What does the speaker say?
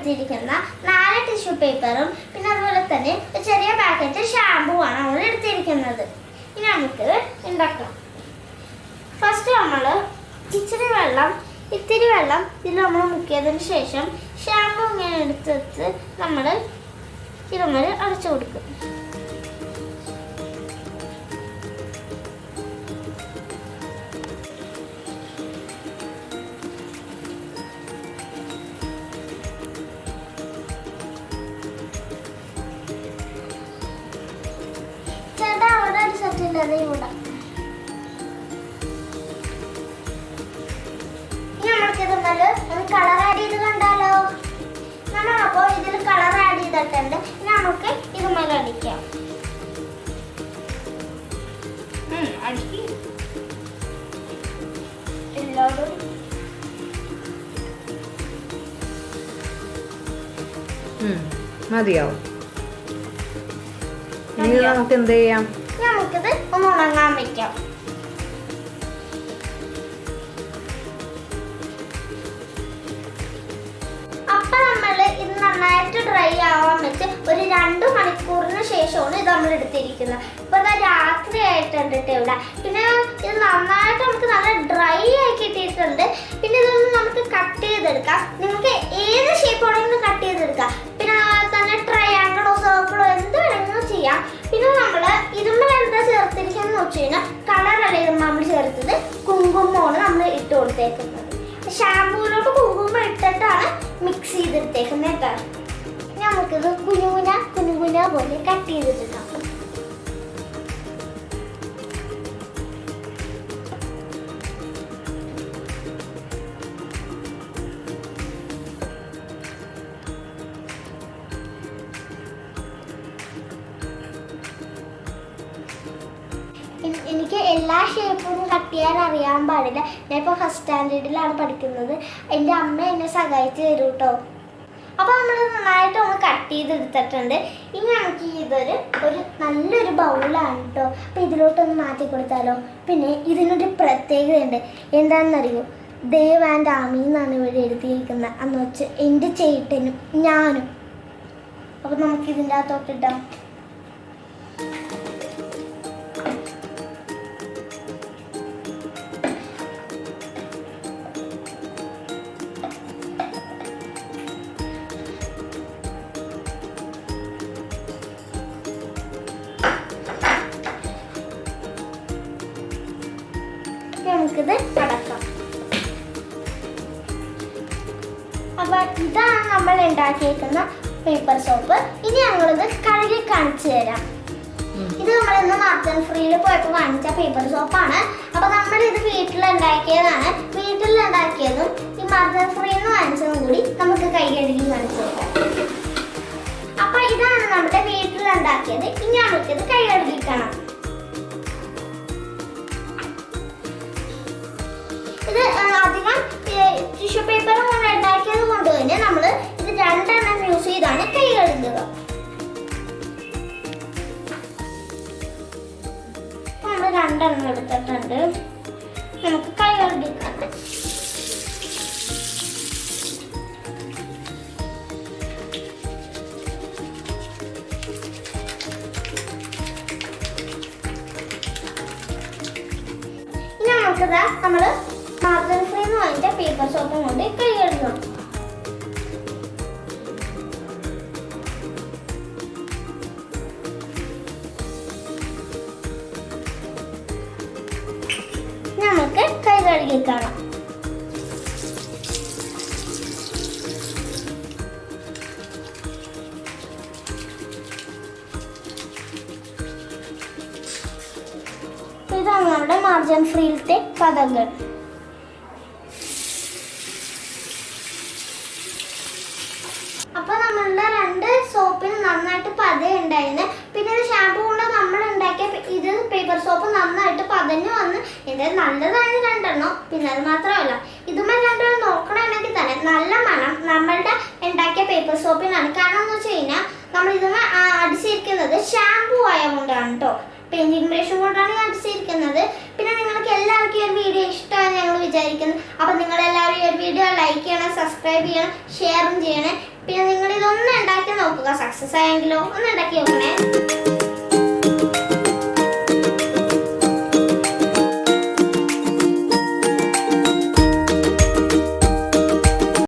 എടുത്തിരിക്കുന്ന 4 ടിഷ്യൂ പേപ്പറും പിന്നെ അതുപോലെ തന്നെ ഒരു ചെറിയ പാക്കറ്റ് ഷാമ്പൂ ആണ് നമ്മൾ എടുത്തിരിക്കുന്നത്. ഇനി നമുക്ക് ഉണ്ടാക്കാം. ഫസ്റ്റ് നമ്മൾ ഇത്തിരി വെള്ളം ഇതിൽ നമ്മൾ മുക്കിയതിന് ശേഷം ഷാമ്പൂ ഇങ്ങനെ എടുത്ത് നമ്മൾ ഇതുമായി അടച്ചു കൊടുക്കും. ചേട്ടാ അവിടെ ഒരു സെറ്റിൻ്റെ അത് ഇവിടെ കളർ ആഡ് ചെയ്ത് കണ്ടാലോ. നമ്മളപ്പോൾ ഇതിൽ കളർ ആഡ് ചെയ്തിട്ടുണ്ട്. നമുക്ക് ഇതുമായി അടിക്കാം. എല്ലാവരും മതിയാവും. നമുക്ക് എന്ത് ചെയ്യാം? നമുക്കിത് ഒന്ന് ഉണങ്ങാൻ വെക്കാം. ഇത് നന്നായിട്ട് ഡ്രൈ ആവാൻ വെച്ച് ഒരു 2 മണിക്കൂറിന് ശേഷമാണ് ഇത് നമ്മൾ എടുത്തിരിക്കുന്നത്. ഇപ്പൊ രാത്രി ആയിട്ടുണ്ട് ഇവിടെ. പിന്നെ ഇത് നന്നായിട്ട് നമുക്ക് നല്ല ഡ്രൈ ആയി കിട്ടിയിട്ടുണ്ട്. പിന്നെ ഇതൊന്ന് നമുക്ക് കട്ട് ചെയ്തെടുക്കാം. നിങ്ങൾക്ക് ഏത് ഷേപ്പ് വേണമെങ്കിലും കട്ട് ചെയ്തെടുക്കാം. പിന്നെ തന്നെ ട്രയാങ്കിളോ സർക്കിളോ എന്ത് വേണമെങ്കിലും ചെയ്യാം. പിന്നെ നമ്മൾ ഇതുമ്മ എന്താ ചേർത്തിരിക്കുന്നത് വെച്ച് കഴിഞ്ഞാൽ കളറല്ല ഇത് നമ്മൾ ചേർത്തത്, കുങ്കുമമാണ് നമ്മൾ ഇട്ട് കൊടുത്തേക്കുന്നത്. ഷാമ്പൂയിലോട്ട് കുങ്കുമം ഇട്ടിട്ടാണ് മിക്സ് ചെയ്തെടുത്തേക്കുന്നത് കേട്ടോ. നമുക്കിത് കുനുകുന പോലെ കട്ട് ചെയ്തെടുക്കാം. എനിക്ക് എല്ലാ ഷേപ്പും കട്ട് ചെയ്യാൻ അറിയാൻ പാടില്ല. ഞാൻ ഇപ്പോൾ ഫസ്റ്റ് സ്റ്റാൻഡേർഡിലാണ് പഠിക്കുന്നത്. എൻ്റെ അമ്മ എന്നെ സഹായിച്ച് തരും കേട്ടോ. അപ്പോൾ നമ്മൾ നന്നായിട്ട് ഒന്ന് കട്ട് ചെയ്തെടുത്തിട്ടുണ്ട്. ഇനി നമുക്ക് ഒരു നല്ലൊരു ബൗളാണ് കേട്ടോ. അപ്പോൾ ഇതിലോട്ടൊന്ന് മാറ്റി കൊടുത്താലോ. പിന്നെ ഇതിനൊരു പ്രത്യേകതയുണ്ട്. എന്താണെന്നറിയോ? ദേവ് ആൻഡ് ആമി എന്നാണ് ഇവിടെ എഴുതിയിരിക്കുന്നത്. എന്ന് വെച്ച് എൻ്റെ ചേട്ടനും ഞാനും. അപ്പോൾ നമുക്ക് ഇതിൻ്റെ അകത്തോട്ടിടാം. നമുക്കിത് അടക്കാം. അപ്പൊ ഇതാണ് നമ്മൾ ഉണ്ടാക്കിയേക്കുന്ന പേപ്പർ സോപ്പ്. ഇനി ഞങ്ങളിത് കഴുകി കാണിച്ചു തരാം. ഇത് നമ്മളിന്ന് മാർജിൻ ഫ്രീയിൽ പോയപ്പോൾ വാങ്ങിച്ച പേപ്പർ സോപ്പാണ്. അപ്പൊ നമ്മളിത് വീട്ടിലുണ്ടാക്കിയതാണ്. വീട്ടിലുണ്ടാക്കിയതും ഈ മാർജിൻ ഫ്രീന്ന് വാങ്ങിച്ചതും കൂടി നമുക്ക് കൈ കഴുകി കാണിച്ചു തരാം. അപ്പൊ ഇതാണ് നമ്മുടെ വീട്ടിലുണ്ടാക്കിയത്. ഇനി നമുക്കിത് കൈ കഴുകിക്കണം. ഇത് അധികം ടിഷ്യൂ പേപ്പർ കൊണ്ട് ഉണ്ടാക്കിയത് കൊണ്ട് തന്നെ നമ്മൾ ഇത് 2 എണ്ണം യൂസ് ചെയ്താണ് കൈ കഴുകുക. നമ്മൾ 2 എണ്ണം എടുത്തിട്ടുണ്ട്. നമുക്ക് കൈ കഴുകിക്കാം. ഇനി നമുക്കിതാ നമ്മൾ മാർജിൻ ഫ്രീ എന്ന് വാങ്ങിച്ച പേപ്പർ സോപ്പും കൊണ്ട് കൈ കഴുകണം. നമുക്ക് കൈ കഴുകി കാണാം. ഇതാണ് നമ്മുടെ മാർജിൻ ഫ്രീയിലത്തെ കഥകൾ. അപ്പൊ നമ്മളുടെ 2 സോപ്പിന് നന്നായിട്ട് പതയുണ്ടായിരുന്നു. പിന്നെ ഇത് ഷാമ്പൂ കൊണ്ട് നമ്മൾ ഉണ്ടാക്കിയ ഇത് പേപ്പർ സോപ്പ് നന്നായിട്ട് പതഞ്ഞു വന്ന് ഇത് നല്ലതാണ് 2 എണ്ണം. പിന്നെ അത് മാത്രമല്ല ഇതുമായി 2 നോക്കണമെങ്കിൽ തന്നെ നല്ല മണം നമ്മളുടെ ഉണ്ടാക്കിയ പേപ്പർ സോപ്പിനാണ്. കാരണം എന്ന് വെച്ച് കഴിഞ്ഞാൽ നമ്മൾ ഇതുമായി അടിച്ചിരിക്കുന്നത് ഷാമ്പൂ ആയതുകൊണ്ടാണ് കേട്ടോ. പെയിന്റിംഗ് ബ്രഷും കൊണ്ടാണ് അടിച്ചിരിക്കുന്നത്. പിന്നെ നിങ്ങൾക്ക് എല്ലാവർക്കും ഈ ഒരു വീഡിയോ ഇഷ്ടമായി ഞങ്ങൾ വിചാരിക്കുന്നു. അപ്പം നിങ്ങളെല്ലാവരും ഈ ഒരു വീഡിയോ ലൈക്ക് ചെയ്യണം, സബ്സ്ക്രൈബ് ചെയ്യണം, ഷെയറും ചെയ്യണം. പിന്നെ നിങ്ങൾ ഇതൊന്ന് ഉണ്ടാക്കി നോക്കുക. സക്സസ് ആയെങ്കിലോ ഒന്ന് ഉണ്ടാക്കി നോക്കണേ.